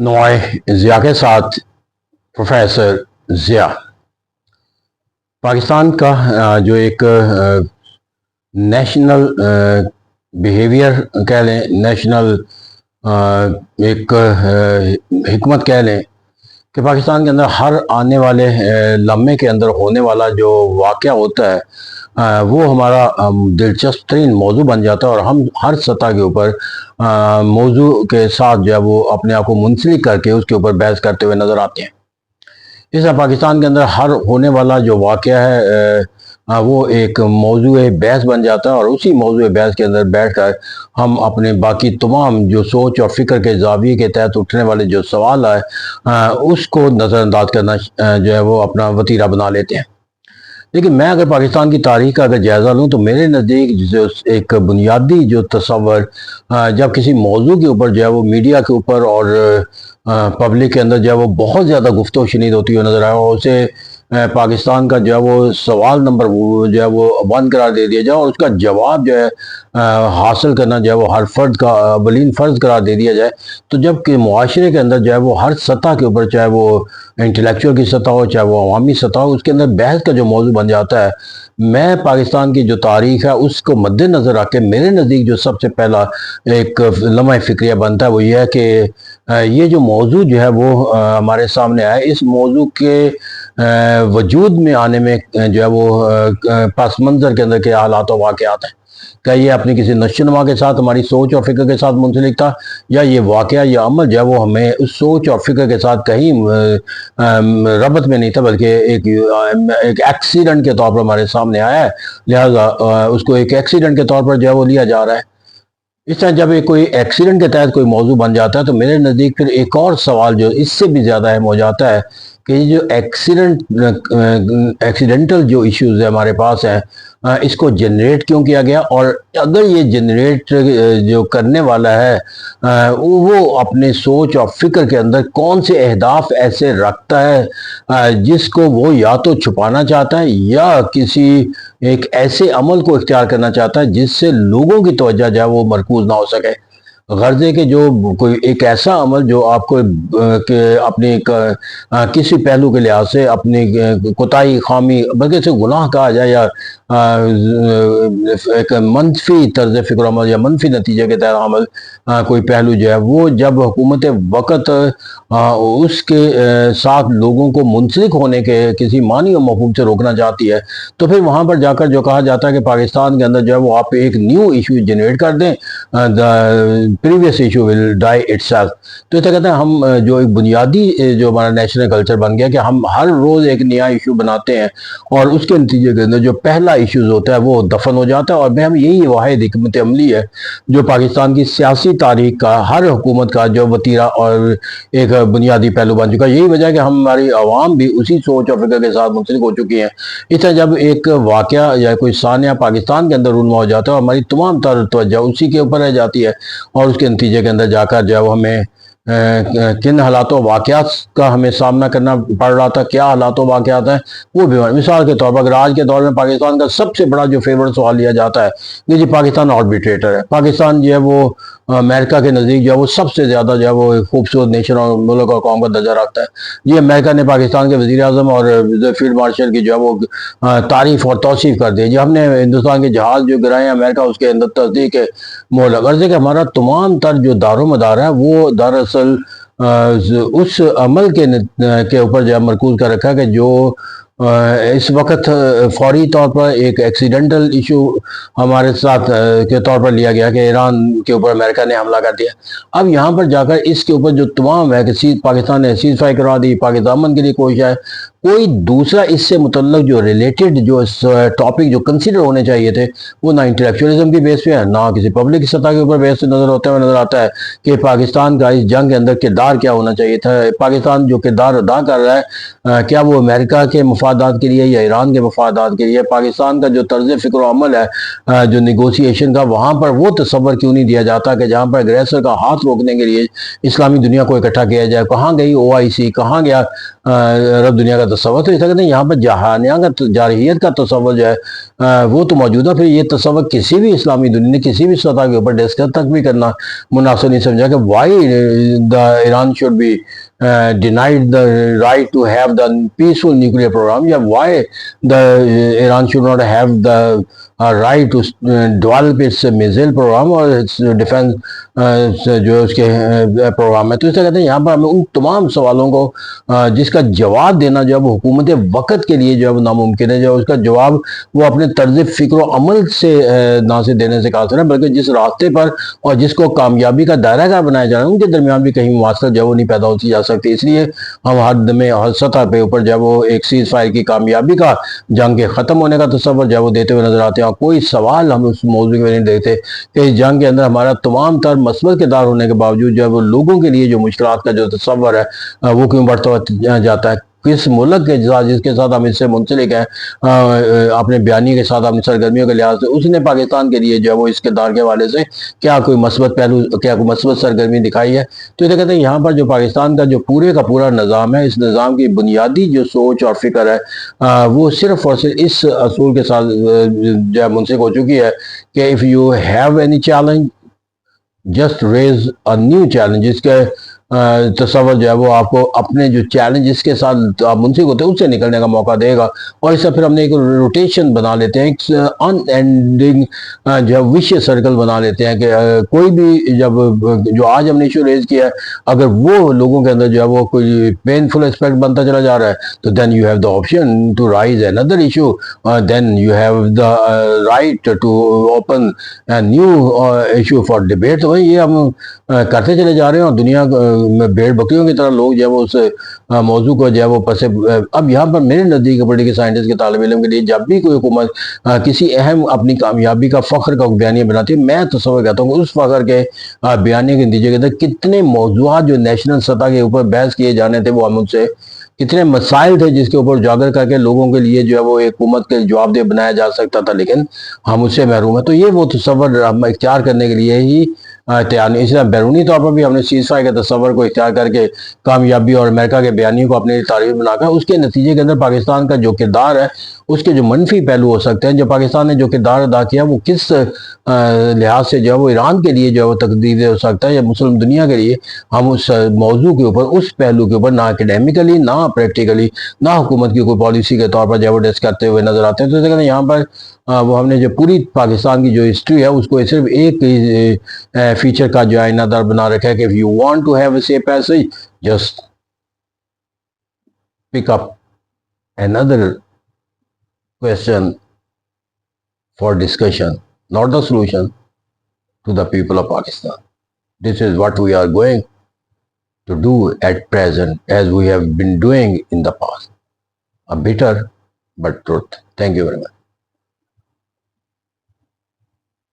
نوائے ضیاء کے ساتھ پروفیسر ضیاء پاکستان کا جو ایک نیشنل بیہیویئر کہہ لیں، نیشنل ایک حکمت کہہ لیں کہ پاکستان کے اندر ہر آنے والے لمحے کے اندر ہونے والا جو واقعہ ہوتا ہے وہ ہمارا دلچسپ ترین موضوع بن جاتا ہے، اور ہم ہر سطح کے اوپر موضوع کے ساتھ جو ہے وہ اپنے آپ کو منسلک کر کے اس کے اوپر بحث کرتے ہوئے نظر آتے ہیں۔ اس طرح پاکستان کے اندر ہر ہونے والا جو واقعہ ہے وہ ایک موضوع بحث بن جاتا ہے، اور اسی موضوع بحث کے اندر بیٹھ کر ہم اپنے باقی تمام جو سوچ اور فکر کے زاویے کے تحت اٹھنے والے جو سوال ہے اس کو نظر انداز کرنا جو ہے وہ اپنا وتیرہ بنا لیتے ہیں۔ لیکن میں اگر پاکستان کی تاریخ کا اگر جائزہ لوں تو میرے نزدیک جو ایک بنیادی جو تصور جب کسی موضوع کے اوپر جو ہے وہ میڈیا کے اوپر اور پبلک کے اندر جو ہے وہ بہت زیادہ گفتگو و شنید ہوتی ہوئی نظر آئے، اور اسے پاکستان کا جو ہے وہ سوال نمبر جو ہے وہ 1 قرار دے دیا جائے، اور اس کا جواب جو ہے حاصل کرنا جو ہے وہ ہر فرد کا اولین فرض قرار دے دیا جائے، تو جب کہ معاشرے کے اندر جو ہے وہ ہر سطح کے اوپر، چاہے وہ انٹلیکچوئل کی سطح ہو چاہے وہ عوامی سطح ہو، اس کے اندر بحث کا جو موضوع بن جاتا ہے، میں پاکستان کی جو تاریخ ہے اس کو مد نظر رکھ کے میرے نزدیک جو سب سے پہلا ایک لمحہ فکریہ بنتا ہے وہ یہ ہے کہ یہ جو موضوع جو ہے وہ ہمارے سامنے آیا، اس موضوع کے وجود میں آنے میں جو ہے وہ پس منظر کے اندر کے حالات و واقعات ہیں۔ کہ یہ اپنی کسی نشو نما کے ساتھ ہماری سوچ اور فکر کے ساتھ منسلک تھا، یا یہ واقعہ یا عمل جو ہے وہ ہمیں اس سوچ اور فکر کے ساتھ کہیں ربط میں نہیں تھا، بلکہ ایک ایکسیڈنٹ کے طور پر ہمارے سامنے آیا ہے، لہٰذا اس کو ایک ایکسیڈنٹ کے طور پر جو ہے وہ لیا جا رہا ہے۔ اس طرح جب کوئی ایکسیڈنٹ کے تحت کوئی موضوع بن جاتا ہے تو میرے نزدیک پھر ایک اور سوال جو اس سے بھی زیادہ اہم ہو جاتا ہے کہ یہ جو ایکسیڈنٹل جو ایشوز ہمارے پاس ہیں اس کو جنریٹ کیوں کیا گیا، اور اگر یہ جنریٹ جو کرنے والا ہے وہ اپنے سوچ اور فکر کے اندر کون سے اہداف ایسے رکھتا ہے جس کو وہ یا تو چھپانا چاہتا ہے یا کسی ایک ایسے عمل کو اختیار کرنا چاہتا ہے جس سے لوگوں کی توجہ جو ہے وہ مرکوز نہ ہو سکے۔ غرض ہے کہ جو کوئی ایک ایسا عمل جو آپ کو اپنے کسی پہلو کے لحاظ سے اپنی کوتاہی، خامی، بلکہ اسے گناہ کہا جائے، یا ایک منفی طرز فکر عمل یا منفی نتیجے کے تحت عمل کوئی پہلو جو ہے وہ جب حکومت وقت اس کے ساتھ لوگوں کو منسلک ہونے کے کسی معنی و مفہوم سے روکنا چاہتی ہے، تو پھر وہاں پر جا کر جو کہا جاتا ہے کہ پاکستان کے اندر جو ہے وہ آپ ایک نیو ایشو جنریٹ کر دیں، previous issue will dye it self. تو اسے کہتے ہیں ہم جو ایک بنیادی جو ہمارا نیشنل کلچر بن گیا کہ ہم ہر روز ایک نیا ایشو بناتے ہیں، اور اس کے نتیجے کے اندر جو پہلا ایشوز ہوتا ہے وہ دفن ہو جاتا ہے، اور ہم یہی واحد حکمت عملی ہے جو پاکستان کی سیاسی تاریخ کا ہر حکومت کا جو وتیرہ اور ایک بنیادی پہلو بن چکا ہے۔ یہی وجہ ہے کہ ہماری عوام بھی اسی سوچ اور فکر کے ساتھ منسلک ہو چکی ہیں۔ اس طرح جب ایک واقعہ یا کوئی سانحہ پاکستان کے اندر رونما ہو جاتا ہے، ہماری تمام تر توجہ اسی کے اوپر رہ جاتی ہے، اور اس کے نتیجے کے اندر جا کر جو ہے وہ ہمیں کن حالات و واقعات کا ہمیں سامنا کرنا پڑ رہا تھا، کیا حالات و واقعات ہیں وہ بھی۔ مثال کے طور پر اگر آج کے دور میں پاکستان کا سب سے بڑا جو فیورٹ سوال لیا جاتا ہے کہ جی پاکستان آربیٹریٹر ہے، پاکستان جو ہے وہ امریکہ کے نزدیک جو ہے وہ سب سے زیادہ جو ہے وہ خوبصورت نیشن اور ملک اور قوم کا درجہ رکھتا ہے۔ یہ امریکہ نے پاکستان کے وزیر اعظم اور فیلڈ مارشل کی جو ہے وہ تعریف اور توصیف کر دی، جو ہم نے ہندوستان کے جہاز جو گرائے ہیں امریکہ اس کے اندر تصدیق ہے مول۔ غرض ہے کہ ہمارا تمام تر جو دار و مدار ہے وہ دراصل اس عمل کے اوپر جو ہے مرکوز کر رکھا ہے کہ جو اس وقت فوری طور پر ایک ایکسیڈنٹل ایشو ہمارے ساتھ کے طور پر لیا گیا کہ ایران کے اوپر امریکہ نے حملہ کر دیا۔ اب یہاں پر جا کر اس کے اوپر جو تمام ہے کہ پاکستان نے سیز فائر کروا دی، پاکستان امن کے لیے کوشش ہے، کوئی دوسرا اس سے متعلق جو ریلیٹڈ جو ٹاپک جو کنسیڈر ہونے چاہیے تھے وہ نہ انٹلیکچولیزم کی بیس پہ ہے، نہ کسی پبلک کی سطح کے اوپر بیس سے نظر آتا ہے کہ پاکستان کا اس جنگ کے اندر کردار کیا ہونا چاہیے تھا۔ پاکستان جو کردار ادا کر رہا ہے کیا وہ امریکہ کے مفادات کے لیے یا ایران کے مفادات کے لیے؟ پاکستان کا جو طرز فکر و عمل ہے جو نیگوسیشن کا، وہاں پر وہ تصور کیوں نہیں دیا جاتا کہ جہاں پر اگریسر کا ہاتھ روکنے کے لیے اسلامی دنیا کو اکٹھا کیا جائے؟ کہاں گئی OIC، کہاں گیا عرب دنیا کا تصور، تو اس کہتے ہیں یہاں پر جہانیہ کا جارحیت کا تصور جو ہے وہ تو موجودہ، پھر یہ تصور کسی بھی اسلامی دنیا نے کسی بھی سطح کے اوپر ڈسکس تک بھی کرنا مناسب نہیں سمجھا کہ why the Iran should be denied the right to have the peaceful nuclear program, یا why the Iran should not have the right to develop its missile program اور its defense جو اس کے پروگرام ہے. تو اس سے کہتے ہیں یہاں پر ہمیں ان تمام سوالوں کو جس کا جواب دینا جو اب حکومت وقت کے لیے جو اب ناممکن ہے، جو اس کا جواب وہ اپنے طرز فکر و عمل سے نہ سے دینے سے قاصر ہے، بلکہ جس راستے پر اور جس کو کامیابی کا دائرہ کار بنایا جا رہا ہے ان کے درمیان بھی کہیں مواصلت جو وہ نہیں پیدا ہوتی جا سکتی. اس لیے ہم ہر سطح پہ اوپر جب وہ ایک سیز فائر کی کامیابی کا، جنگ کے ختم ہونے کا تصور جب وہ دیتے ہوئے نظر آتے ہیں، اور کوئی سوال ہم اس موضوع میں نہیں دیکھتے کہ اس جنگ کے اندر ہمارا تمام تر مثبت کردار ہونے کے باوجود جب وہ لوگوں کے لیے جو مشکلات کا جو تصور ہے وہ کیوں بڑھتا جاتا ہے. کس ملک کے ساتھ جس کے ساتھ ہم اس سے منسلک ہیں اپنے بیانی کے ساتھ اپنی سرگرمیوں کے لحاظ سے، اس نے پاکستان کے لیے جو ہے وہ اس کردار کے حوالے سے کیا کوئی مثبت پہلو، کیا کوئی مثبت سرگرمی دکھائی ہے. تو یہ کہتے ہیں یہاں پر جو پاکستان کا جو پورے کا پورا نظام ہے، اس نظام کی بنیادی جو سوچ اور فکر ہے وہ صرف اور صرف اس اصول کے ساتھ جو ہے منسلک ہو چکی ہے کہ if you have any challenge just raise a new challenge. اس کے تصور جو ہے وہ آپ کو اپنے جو چیلنج اس کے ساتھ آپ منسلک ہوتے ہیں اس سے نکلنے کا موقع دے گا. اور اس سے پھر ہم نے ایک روٹیشن بنا لیتے ہیں، ایک ان اینڈنگ جو ہے وشیس سرکل بنا لیتے ہیں کہ کوئی بھی جب جو آج ہم نے ایشو ریز کیا ہے اگر وہ لوگوں کے اندر جو ہے وہ کوئی پینفل اسپیکٹ بنتا چلا جا رہا ہے تو then you have the option to raise another issue, then you have the right to open new issue for debate. تو یہ ہم کرتے چلے جا رہے ہیں اور دنیا بھیڑ بکریوں کی طرح لوگ جو ہے وہ اس موضوع کو جو ہے وہ پسے. اب یہاں پر میرے نزدیک پولیٹیکل سائنٹسٹ کے طالب علم کے لیے جب بھی کوئی حکومت کسی اہم اپنی کامیابی کا فخر کا بیانیہ بناتی ہے، میں تصور کرتا ہوں کہ اس فخر کے بیانیے کے نتیجے کے اندر کتنے موضوعات جو نیشنل سطح کے اوپر بحث کیے جانے تھے وہ ہم ان سے کتنے مسائل تھے جس کے اوپر اجاگر کر کے لوگوں کے لیے جو ہے وہ ایک حکومت کے جواب دہ بنایا جا سکتا تھا، لیکن ہم اس سے محروم ہیں. تو یہ وہ تصور ہم اختیار کرنے کے لیے ہی تیار نہیں. اس طرح بیرونی طور پر بھی ہم نے سیز فائر کے تصور کو اختیار کر کے کامیابی اور امریکہ کے بیانیوں کو اپنے تعریف بنا کر اس کے نتیجے کے اندر پاکستان کا جو کردار ہے اس کے جو منفی پہلو ہو سکتے ہیں، جو پاکستان نے جو کردار ادا کیا وہ کس لحاظ سے جو ہے وہ ایران کے لیے جو ہے وہ تقدیر ہو سکتا ہے یا مسلم دنیا کے لیے، ہم اس موضوع کے اوپر اس پہلو کے اوپر نہ اکیڈیمکلی نہ پریکٹیکلی نہ حکومت کی کوئی پالیسی کے طور پر جو ہے وہ ڈسکس کرتے ہوئے نظر آتے ہیں. تو اس یہاں پر وہ ہم نے جو پوری پاکستان کی جو ہسٹری ہے اس کو صرف ایک فیچر کا جو آئینہ دار بنا رکھا ہے کہ if you want to have a safe passage just pick up another question for discussion, not the solution to the people of Pakistan. This is what we are going to do at present as we have been doing in the past. A bitter but truth. Thank you very much.